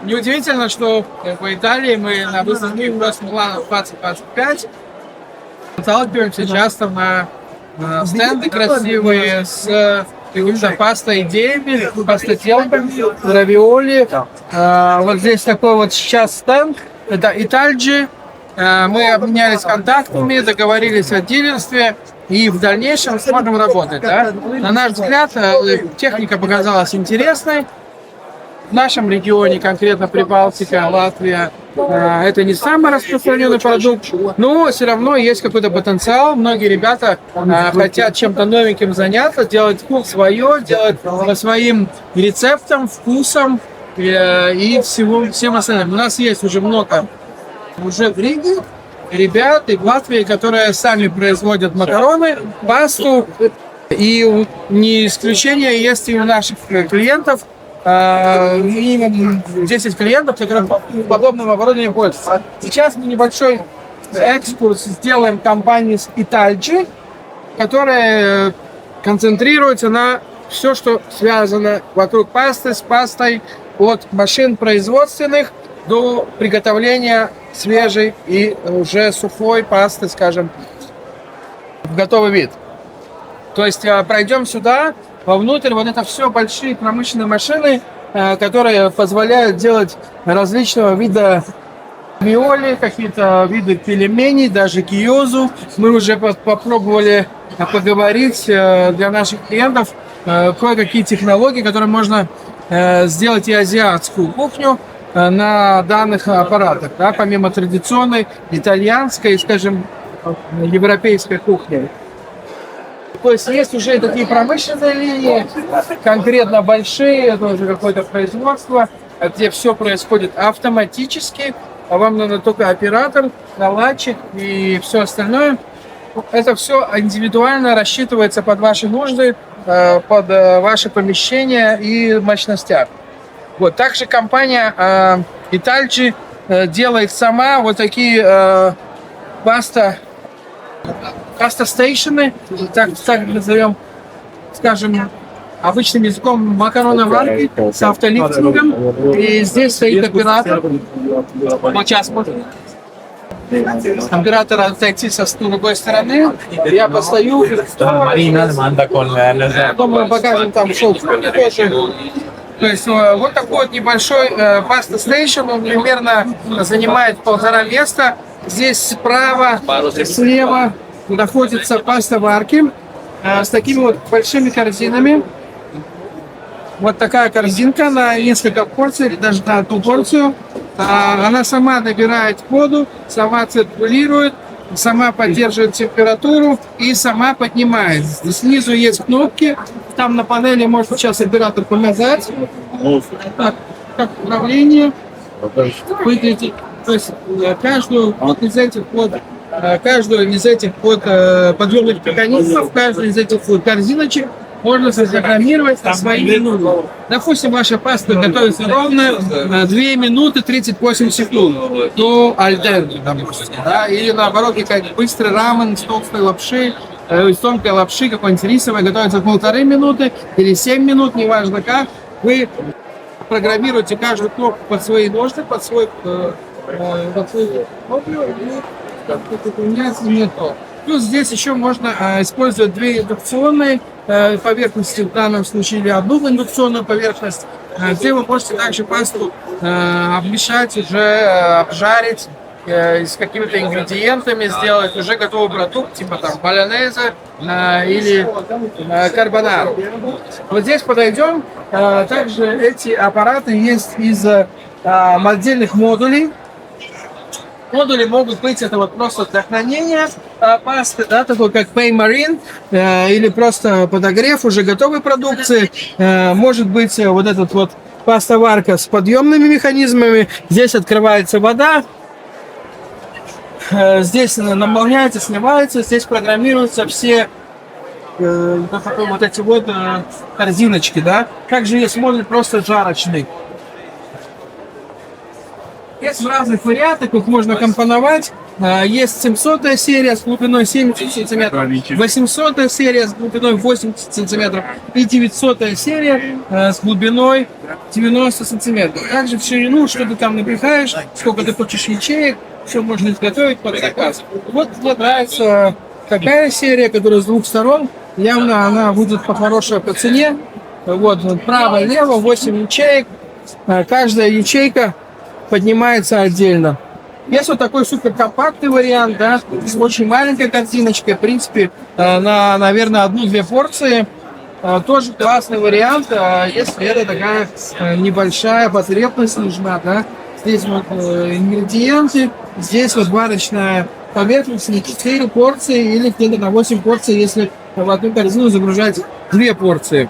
Неудивительно, что в Италии мы на выставке Cross Milano 2025 сталкиваемся часто на стенды красивые с какими-то паста-идеями, пастотелками, равиоли. Вот здесь такой вот сейчас стенд, это Итальджи. Мы обменялись контактами, договорились о дилерстве и в дальнейшем сможем работать. Да? На наш взгляд, техника показалась интересной. В нашем регионе, конкретно Прибалтика, Латвия, это не самый распространенный продукт, но все равно есть какой-то потенциал. Многие ребята хотят чем-то новеньким заняться, делать свое, делать по своим рецептам, вкусам и всем остальным. У нас есть уже много в Риге ребят и в Латвии, которые сами производят макароны, пасту. И не исключение есть и у наших клиентов, минимум 10 клиентов, которые подобным оборудованием пользуются. Сейчас мы небольшой экскурс сделаем компании с Итальджи, которая концентрируется на все, что связано вокруг пасты, с пастой, от машин производственных до приготовления свежей и уже сухой пасты, скажем, в готовый вид. То есть пройдем сюда, вовнутрь, вот это все большие промышленные машины, которые позволяют делать различного вида виоли, какие-то виды пельменей, даже гиозу. Мы уже попробовали поговорить для наших клиентов кое-какие технологии, которые можно сделать и азиатскую кухню на данных аппаратах, да, помимо традиционной итальянской, скажем, европейской кухни. То есть есть уже такие промышленные линии, конкретно большие, это уже какое-то производство, где все происходит автоматически, а вам надо только оператор, наладчик и все остальное. Это все индивидуально рассчитывается под ваши нужды, под ваши помещения и мощностях. Вот. Также компания Итальджи делает сама вот такие паста-стейшены, так назовем, скажем, обычным языком, макароноварки с автолифтингом. И здесь стоит оператор. Вот сейчас оператор отойти со другой стороны. Я постою. Потом мы покажем там шоу тоже. То есть вот такой вот небольшой паста-стейшн, он примерно занимает 1,5 места. Здесь справа, слева находятся паста-варки с такими вот большими корзинами. Вот такая корзинка на несколько порций, или даже на одну порцию. Она сама набирает воду, сама циркулирует, сама поддерживает температуру и сама поднимает. Снизу есть кнопки, там на панели может сейчас оператор показать, как управление выглядит. То есть каждую из этих подъемных механизмов, каждую из этих корзиночек можно запрограммировать свои минуты. Допустим, ваша паста готовится ровно 2 минуты 38 секунд до альденте, допустим, да? Или наоборот, как быстрый рамен с толстой лапши, из тонкой лапши, какой-нибудь рисовой, готовится 1,5 минуты или 7 минут, неважно как. Вы программируете каждую кнопку под свои нужды, под свой Плюс здесь еще можно использовать 2 индукционные поверхности, в данном случае, или одну индукционную поверхность, где вы можете также пасту обмешать, уже обжарить с какими-то ингредиентами, сделать уже готовый продукт, типа там майонеза или карбонара. Вот здесь подойдем. Также эти аппараты есть из отдельных модулей. Модули могут быть это вот просто для хранения пасты, да, такой как Pay Marine, или просто подогрев уже готовой продукции. Может быть вот этот вот паста-варка с подъемными механизмами. Здесь открывается вода, здесь наполняется, сливается, здесь программируются все вот эти вот корзиночки, да. Также есть модуль просто жарочный. Есть разных вариантов, их можно компоновать. Есть 700 серия с глубиной 70 сантиметров, 800 серия с глубиной 80 сантиметров и 900 серия с глубиной 90 сантиметров. Также в ширину, что ты там напихаешь, сколько ты хочешь ячеек, все можно изготовить под заказ. Вот мне нравится такая серия, которая с двух сторон. Явно она будет хорошая по цене. Вот, право, лево, 8 ячеек. Каждая ячейка поднимается отдельно. Есть вот такой суперкомпактный вариант, да, с очень маленькой картиночкой, в принципе, на, наверное, 1-2 порции. Тоже классный вариант, если это такая небольшая потребность нужна, да. Здесь вот ингредиенты, здесь вот варочная поверхность, на 4 порции или где-то на 8 порций, если в одну корзину загружать 2 порции.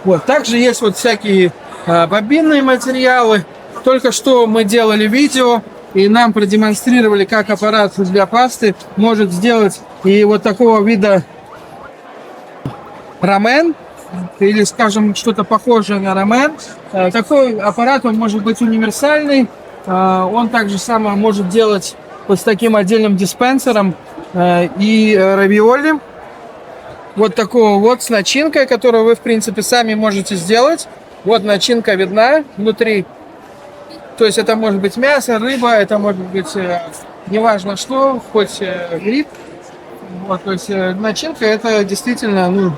Вот, также есть вот всякие бобинные материалы. Только что мы делали видео, и нам продемонстрировали, как аппарат для пасты может сделать и вот такого вида рамен, или, скажем, что-то похожее на рамен. Такой аппарат, он может быть универсальный, он также само может делать вот с таким отдельным диспенсером и равиоли. Вот такого вот с начинкой, которую вы, в принципе, сами можете сделать. Вот начинка видна внутри. То есть это может быть мясо, рыба, это может быть неважно что, хоть гриб. Вот, то есть начинка это действительно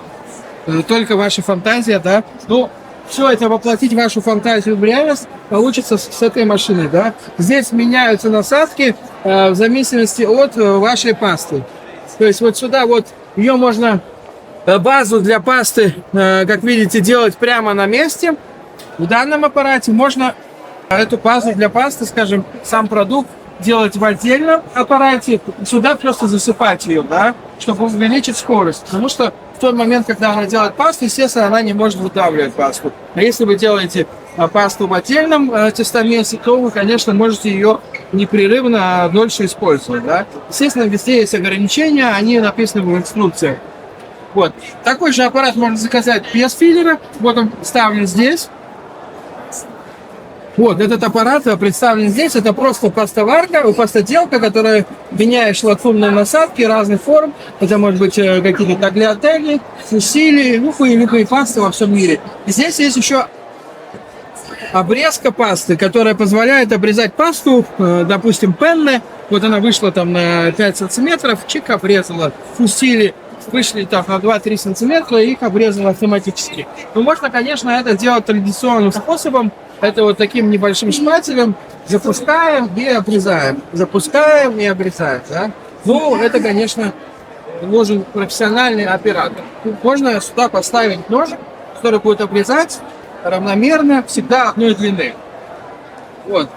только ваша фантазия, да. Ну, все это воплотить вашу фантазию в реальность получится с этой машиной, да. Здесь меняются насадки в зависимости от вашей пасты. То есть вот сюда вот ее можно, базу для пасты, как видите, делать прямо на месте. В данном аппарате можно эту базу для пасты, скажем, сам продукт делать в отдельном аппарате, сюда просто засыпать ее, да, чтобы увеличить скорость. Потому что в тот момент, когда она делает пасту, естественно, она не может выдавливать пасту. А если вы делаете пасту в отдельном тестомесе, то вы, конечно, можете ее непрерывно дольше использовать, да. Естественно, везде есть ограничения, они написаны в инструкции. Вот. Такой же аппарат можно заказать без филлера. Вот он вставлен здесь. Вот, этот аппарат представлен здесь. Это просто пастоварка, пастоделка, которая меняешь латунные насадки разных форм. Это может быть какие-то таgliatelle, фусили, любые пасты во всем мире. Здесь есть еще обрезка пасты, которая позволяет обрезать пасту, допустим, пенне. Вот она вышла там на 5 сантиметров, чик, обрезала. Фусили вышли там на 2-3 сантиметра, и их обрезала автоматически. Но можно, конечно, это делать традиционным способом. Это вот таким небольшим шпателем запускаем и обрезаем. Запускаем и обрезаем, да? Ну, это, конечно, нужен профессиональный оператор. Можно сюда поставить ножик, который будет обрезать равномерно, всегда одной длины. Вот.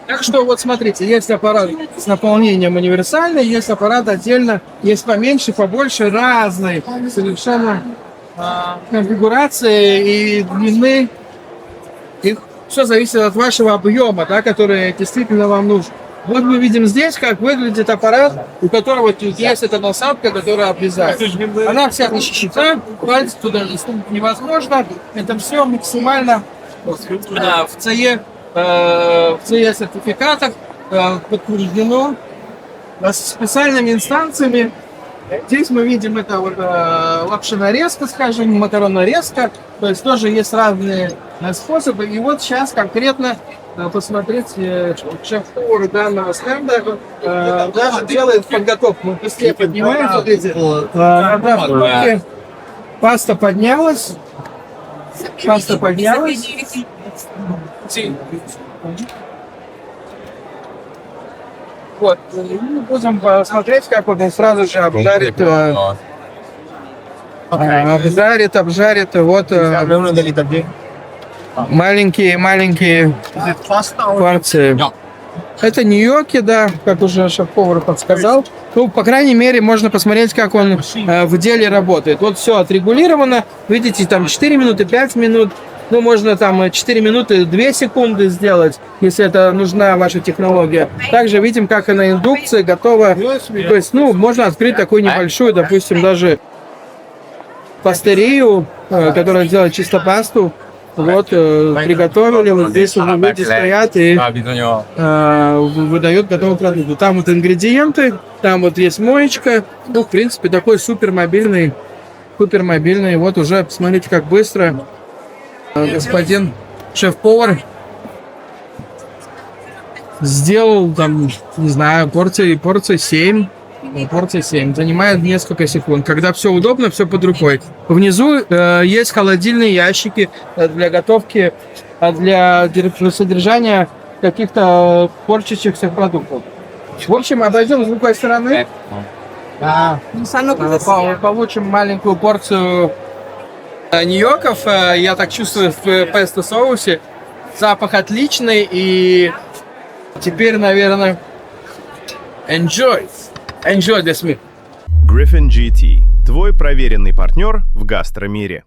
Так что вот смотрите, есть аппарат с наполнением универсальный, есть аппарат отдельно, есть поменьше, побольше, разные совершенно конфигурации и длины. Их все зависит от вашего объема, да, который действительно вам нужен. Вот мы видим здесь, как выглядит аппарат, у которого есть эта насадка, которая обрезает. Она вся защищена, пальцы туда засунуть невозможно. Это все максимально в CE сертификатах подтверждено специальными инстанциями. Здесь мы видим это вот лапшинорезка, скажем, макаронорезка. То есть тоже есть разные способы. И вот сейчас конкретно посмотреть шеф-повар данного стенда даже делает подготовку. Мы быстрее поднимаем, смотрите. Паста поднялась. Паста поднялась. Вот. Мы будем посмотреть, как вот он сразу же обжарит. Обжарит вот маленькие порции. Это ньокки, да, как уже шеф-повар подсказал. Ну, по крайней мере, можно посмотреть, как он в деле работает. Вот все отрегулировано. Видите, там 4 минуты, 5 минут. Ну, можно там 4 минуты, 2 секунды сделать, если это нужна ваша технология. Также видим, как она индукция готова. То есть, ну, можно открыть такую небольшую, допустим, даже пастерию, которая делает чисто пасту. Вот, приготовили, вот здесь уже люди стоят и выдают готовую продукцию. Там вот ингредиенты, там вот есть моечка. Ну, в принципе, такой супермобильный. Вот уже, посмотрите, как быстро господин шеф-повар сделал там, не знаю, порции 7. Порция 7. Занимает несколько секунд. Когда все удобно, все под рукой. Внизу есть холодильные ящики для готовки, для содержания каких-то порчащихся продуктов. В общем, обойдем с другой стороны. Получим маленькую порцию ньоков. Я так чувствую в песто соусе. Запах отличный. И теперь, наверное, enjoy this meal. Griffin GT. Твой проверенный партнер в гастромире.